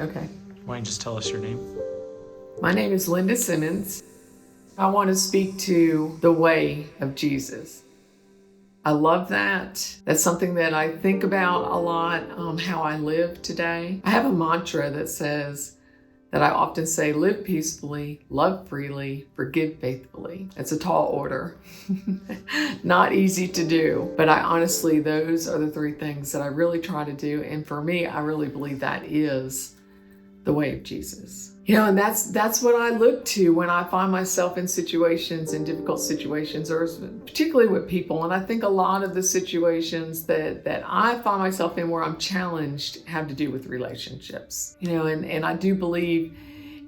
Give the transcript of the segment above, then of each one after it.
Okay. Why don't you just tell us your name? My name is Lynda Simmons. I want to speak to the way of Jesus. I love that. That's something that I think about a lot, how I live today. I have a mantra that says, that I often say, live peacefully, love freely, forgive faithfully. It's a tall order. Not easy to do, but I honestly, those are the three things that I really try to do. And for me, I really believe that is the way of Jesus. And that's what I look to when I find myself in situations, in difficult situations, or particularly with people. And I think a lot of the situations that I find myself in where I'm challenged have to do with relationships. And I do believe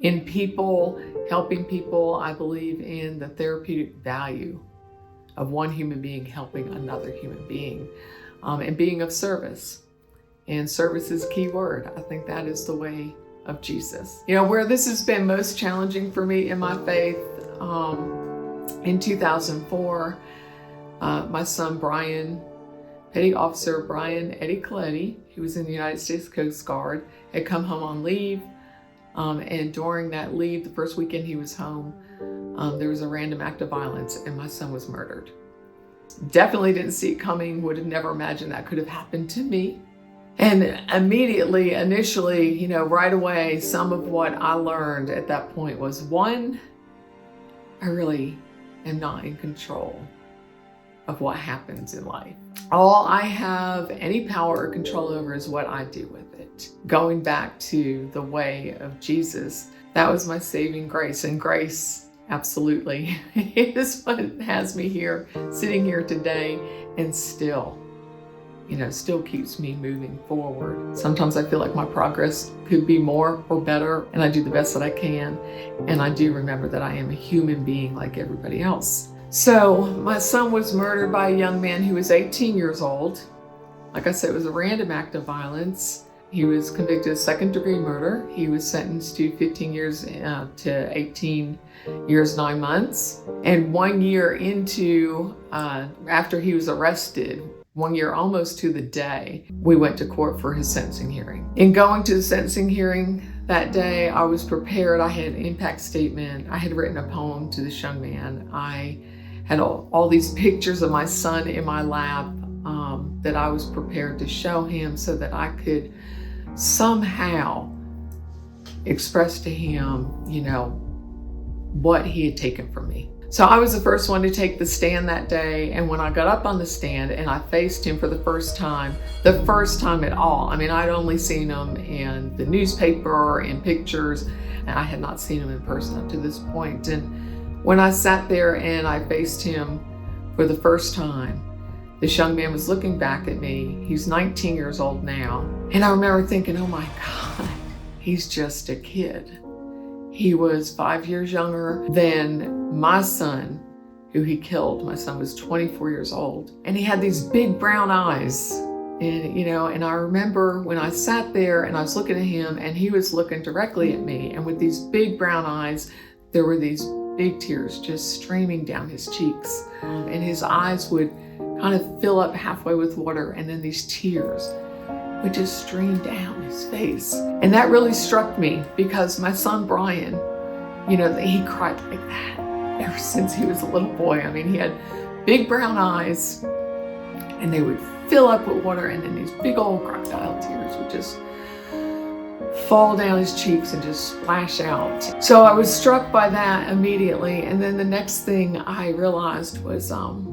in people, helping people. I believe in the therapeutic value of one human being helping another human being, and being of service. And service is a key word. I think that is the way of Jesus. Where this has been most challenging for me in my faith, in 2004, my son Brian, Petty Officer Brian Eddie Coletti, who was in the United States Coast Guard, had come home on leave. And during that leave, the first weekend he was home, there was a random act of violence and my son was murdered. Definitely didn't see it coming, would have never imagined that could have happened to me. And initially, right away, some of what I learned at that point was, one, I really am not in control of what happens in life. All I have any power or control over is what I do with it. Going back to the way of Jesus, that was my saving grace. And grace, absolutely, is what has me here, sitting here today, and still keeps me moving forward. Sometimes I feel like my progress could be more or better, and I do the best that I can. And I do remember that I am a human being like everybody else. So my son was murdered by a young man who was 18 years old. Like I said, it was a random act of violence. He was convicted of second-degree murder. He was sentenced to 15 years to 18 years, 9 months. And 1 year into, after he was arrested, 1 year almost to the day, we went to court for his sentencing hearing. In going to the sentencing hearing that day, I was prepared. I had an impact statement. I had written a poem to this young man. I had all these pictures of my son in my lap that I was prepared to show him so that I could somehow express to him, what he had taken from me. So I was the first one to take the stand that day. And when I got up on the stand and I faced him for the first time at all. I mean, I'd only seen him in the newspaper, in pictures, and I had not seen him in person up to this point. And when I sat there and I faced him for the first time, this young man was looking back at me. He's 19 years old now. And I remember thinking, oh my God, he's just a kid. He was 5 years younger than my son, who he killed. My son was 24 years old. And he had these big brown eyes. And I remember when I sat there and I was looking at him and he was looking directly at me. And with these big brown eyes, there were these big tears just streaming down his cheeks. And his eyes would kind of fill up halfway with water. And then these tears would just stream down his face. And that really struck me because my son Brian, he cried like that ever since he was a little boy. I mean, he had big brown eyes and they would fill up with water, and then these big old crocodile tears would just fall down his cheeks and just splash out. So I was struck by that immediately. And then the next thing I realized was, or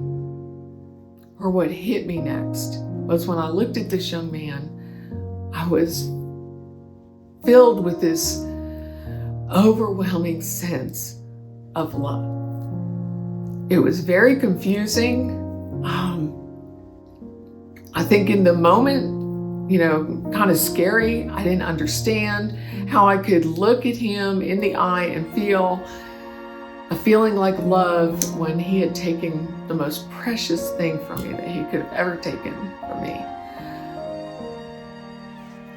what hit me next, was when I looked at this young man, I was filled with this overwhelming sense of love. It was very confusing. I think in the moment, kind of scary. I didn't understand how I could look at him in the eye and feel a feeling like love when he had taken the most precious thing from me that he could have ever taken from me.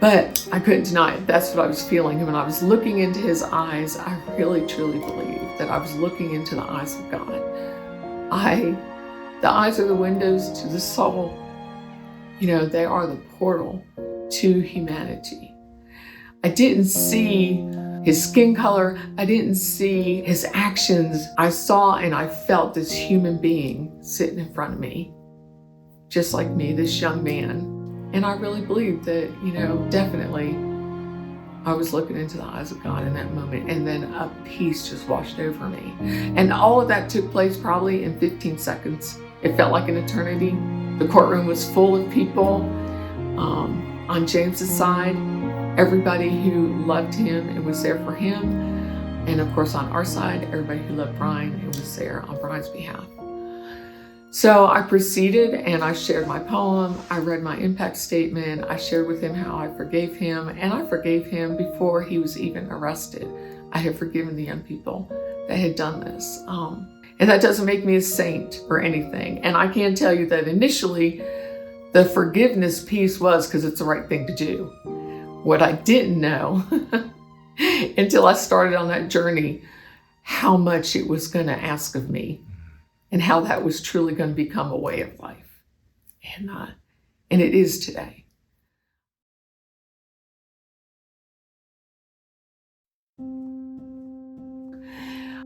But I couldn't deny it. That's what I was feeling. And when I was looking into his eyes, I really, truly believed that I was looking into the eyes of God. The eyes are the windows to the soul. They are the portal to humanity. I didn't see his skin color. I didn't see his actions. I saw and I felt this human being sitting in front of me, just like me, this young man. And I really believed that, definitely I was looking into the eyes of God in that moment. And then a peace just washed over me. And all of that took place probably in 15 seconds. It felt like an eternity. The courtroom was full of people on James's side. Everybody who loved him, it was there for him. And of course, on our side, everybody who loved Brian, it was there on Brian's behalf. So I proceeded and I shared my poem. I read my impact statement. I shared with him how I forgave him, and I forgave him before he was even arrested. I had forgiven the young people that had done this. And that doesn't make me a saint or anything. And I can tell you that initially, the forgiveness piece was because it's the right thing to do. What I didn't know until I started on that journey, how much it was going to ask of me and how that was truly going to become a way of life. And it is today.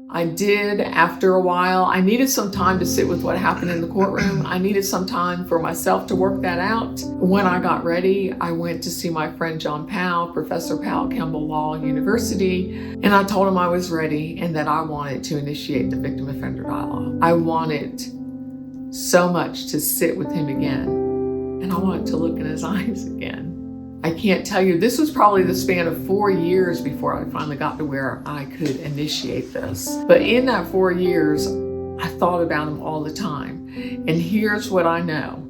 I did after a while. I needed some time to sit with what happened in the courtroom. I needed some time for myself to work that out. When I got ready, I went to see my friend John Powell, Professor Powell at Campbell Law University, and I told him I was ready and that I wanted to initiate the victim offender dialogue. I wanted so much to sit with him again, and I wanted to look in his eyes again. I can't tell you, this was probably the span of 4 years before I finally got to where I could initiate this. But in that 4 years, I thought about him all the time. And here's what I know,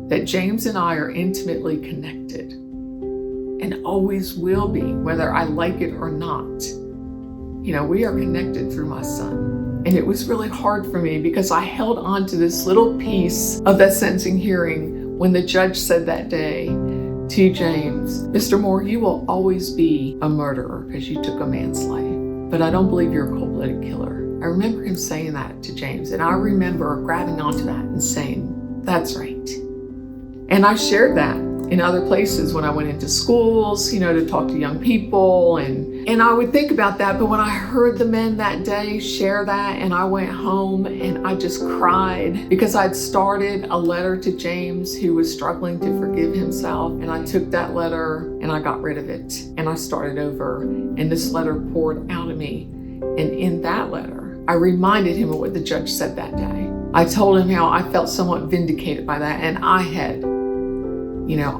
that James and I are intimately connected and always will be, whether I like it or not. We are connected through my son. And it was really hard for me because I held on to this little piece of that sentencing hearing when the judge said that day to James, "Mr. Moore, you will always be a murderer because you took a man's life, but I don't believe you're a cold-blooded killer." I remember him saying that to James, and I remember grabbing onto that and saying, "That's right." And I shared that in other places when I went into schools, to talk to young people, and I would think about that. But when I heard the men that day share that, and I went home and I just cried because I'd started a letter to James who was struggling to forgive himself, and I took that letter and I got rid of it and I started over, and this letter poured out of me. And in that letter, I reminded him of what the judge said that day. I told him how I felt somewhat vindicated by that, and I had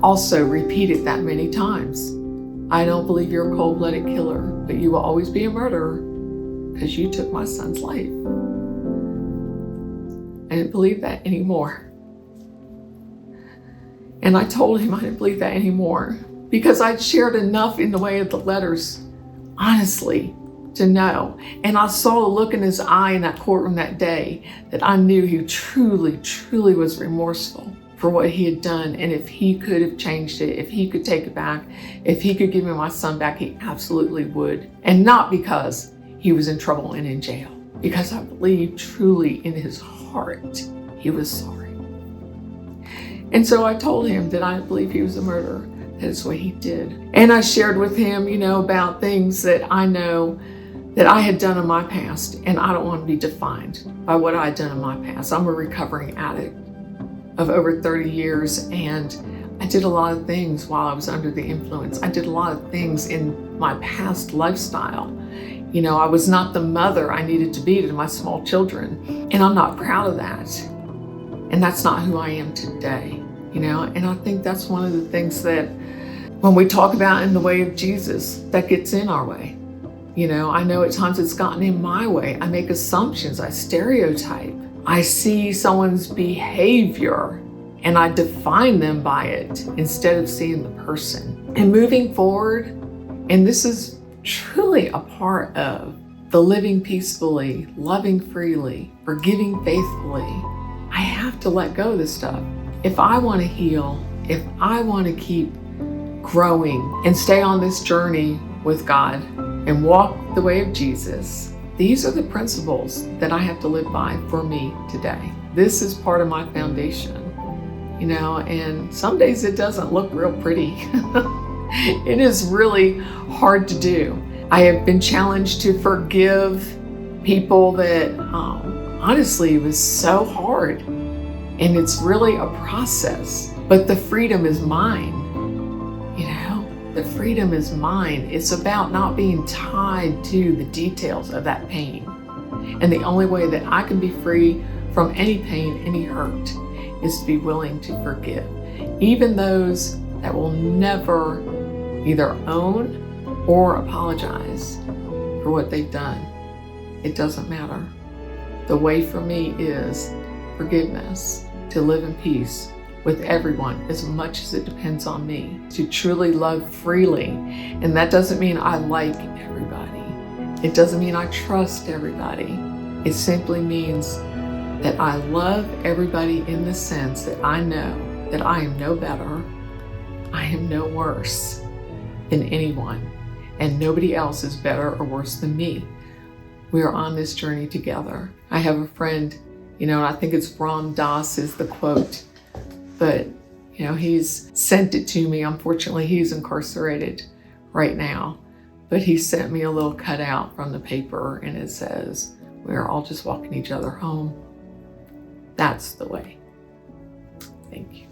also repeated that many times. I don't believe you're a cold-blooded killer, but you will always be a murderer because you took my son's life. I didn't believe that anymore. And I told him I didn't believe that anymore because I'd shared enough in the way of the letters, honestly, to know. And I saw the look in his eye in that courtroom that day that I knew he truly, truly was remorseful for what he had done. And if he could have changed it, if he could take it back, if he could give me my son back, he absolutely would. And not because he was in trouble and in jail, because I believe truly in his heart he was sorry. And so I told him that I didn't believe he was a murderer. That is what he did. And I shared with him, about things that I know that I had done in my past, and I don't want to be defined by what I had done in my past. I'm a recovering addict of over 30 years, and I did a lot of things while I was under the influence. I did a lot of things in my past lifestyle. I was not the mother I needed to be to my small children, and I'm not proud of that. And that's not who I am today, and I think that's one of the things that when we talk about in the way of Jesus, that gets in our way. I know at times it's gotten in my way. I make assumptions, I stereotype. I see someone's behavior and I define them by it instead of seeing the person. And moving forward, and this is truly a part of the living peacefully, loving freely, forgiving faithfully, I have to let go of this stuff. If I want to heal, if I want to keep growing and stay on this journey with God and walk the way of Jesus, these are the principles that I have to live by for me today. This is part of my foundation, and some days it doesn't look real pretty. It is really hard to do. I have been challenged to forgive people that honestly was so hard. And it's really a process. But the freedom is mine. You know, the freedom is mine. It's about not being tied to the details of that pain. And the only way that I can be free from any pain, any hurt, is to be willing to forgive. Even those that will never either own or apologize for what they've done. It doesn't matter. The way for me is forgiveness, to live in peace with everyone as much as it depends on me, to truly love freely. And that doesn't mean I like everybody. It doesn't mean I trust everybody. It simply means that I love everybody in the sense that I know that I am no better, I am no worse than anyone, and nobody else is better or worse than me. We are on this journey together. I have a friend, and I think it's Ram Dass is the quote, but he's sent it to me. Unfortunately, he's incarcerated right now, but he sent me a little cutout from the paper, and it says, "We're all just walking each other home." That's the way. Thank you.